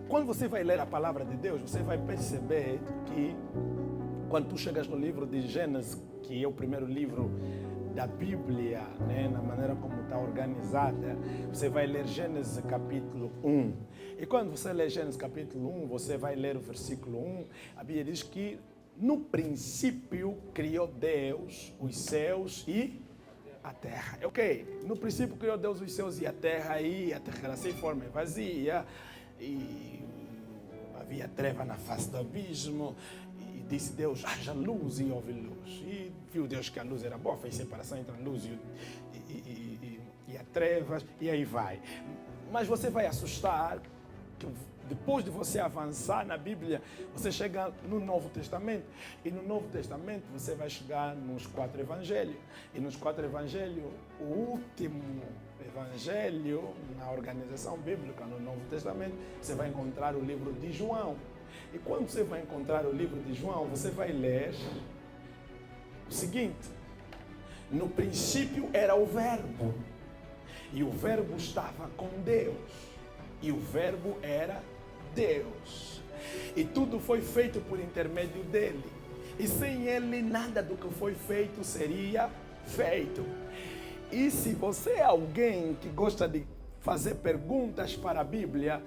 quando você vai ler a palavra de Deus, você vai perceber que quando tu chegas no livro de Gênesis, que é o primeiro livro da Bíblia, né, na maneira como está organizada, você vai ler Gênesis capítulo 1. E quando você lê Gênesis capítulo 1, você vai ler o versículo 1, a Bíblia diz que no princípio criou Deus os céus e a terra. Ok, no princípio criou Deus os céus e a terra era sem forma e vazia, e havia treva na face do abismo, e disse Deus, haja luz, e houve luz. E viu Deus que a luz era boa, fez separação entre a luz e a trevas, e aí vai. Mas você vai assustar, que depois de você avançar na Bíblia, você chega no Novo Testamento. E no Novo Testamento você vai chegar nos 4 evangelhos. E nos 4 evangelhos, o último evangelho na organização bíblica no Novo Testamento, você vai encontrar o livro de João. E quando você vai encontrar o livro de João, você vai ler o seguinte: no princípio era o Verbo, e o Verbo estava com Deus, e o Verbo era Deus, e tudo foi feito por intermédio dele, e sem ele nada do que foi feito seria feito. E se você é alguém que gosta de fazer perguntas para a Bíblia,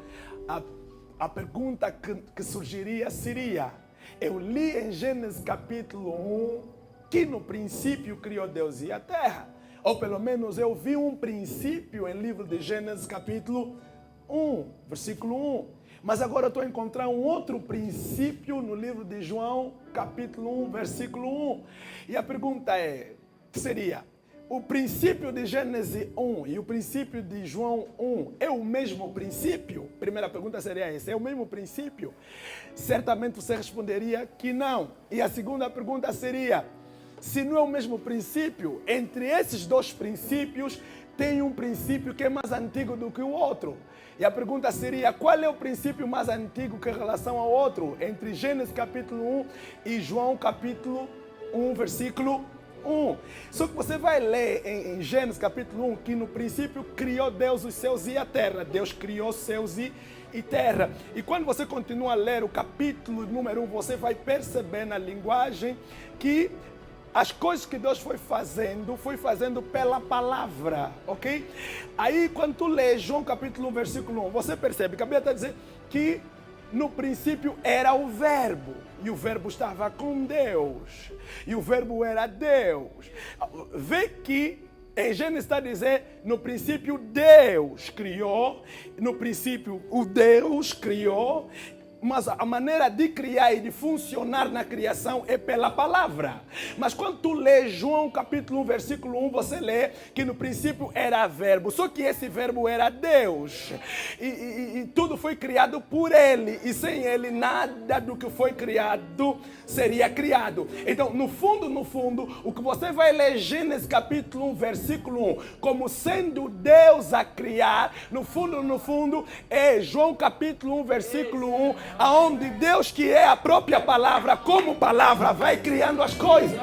a pergunta que surgiria seria: eu li em Gênesis capítulo 1 que no princípio criou Deus e a terra, ou pelo menos eu vi um princípio em livro de Gênesis capítulo 1, versículo 1. Mas agora eu estou a encontrar um outro princípio no livro de João, capítulo 1, versículo 1. E a pergunta seria: o princípio de Gênesis 1 e o princípio de João 1 é o mesmo princípio? Primeira pergunta seria essa: é o mesmo princípio? Certamente você responderia que não. E a segunda pergunta seria: se não é o mesmo princípio, entre esses dois princípios, tem um princípio que é mais antigo do que o outro. E a pergunta seria: qual é o princípio mais antigo que em relação ao outro, entre Gênesis capítulo 1 e João capítulo 1, versículo 1. Só que você vai ler em Gênesis capítulo 1 que no princípio criou Deus os céus e a terra. Deus criou céus e terra. E quando você continua a ler o capítulo número 1, você vai perceber na linguagem que as coisas que Deus foi fazendo pela palavra, ok? Aí quando tu lê João capítulo 1, versículo 1, você percebe que a Bíblia está dizendo que no princípio era o Verbo, e o Verbo estava com Deus, e o Verbo era Deus. Vê que em Gênesis está a dizer, no princípio Deus criou, no princípio o Deus criou, mas a maneira de criar e de funcionar na criação é pela palavra. Mas quando tu lê João capítulo 1, versículo 1, você lê que no princípio era Verbo. Só que esse Verbo era Deus. E tudo foi criado por Ele. E sem Ele nada do que foi criado seria criado. Então, no fundo, o que você vai ler Gênesis capítulo 1, versículo 1, como sendo Deus a criar, no fundo, é João capítulo 1, versículo 1, aonde Deus, que é a própria palavra, como palavra, vai criando as coisas.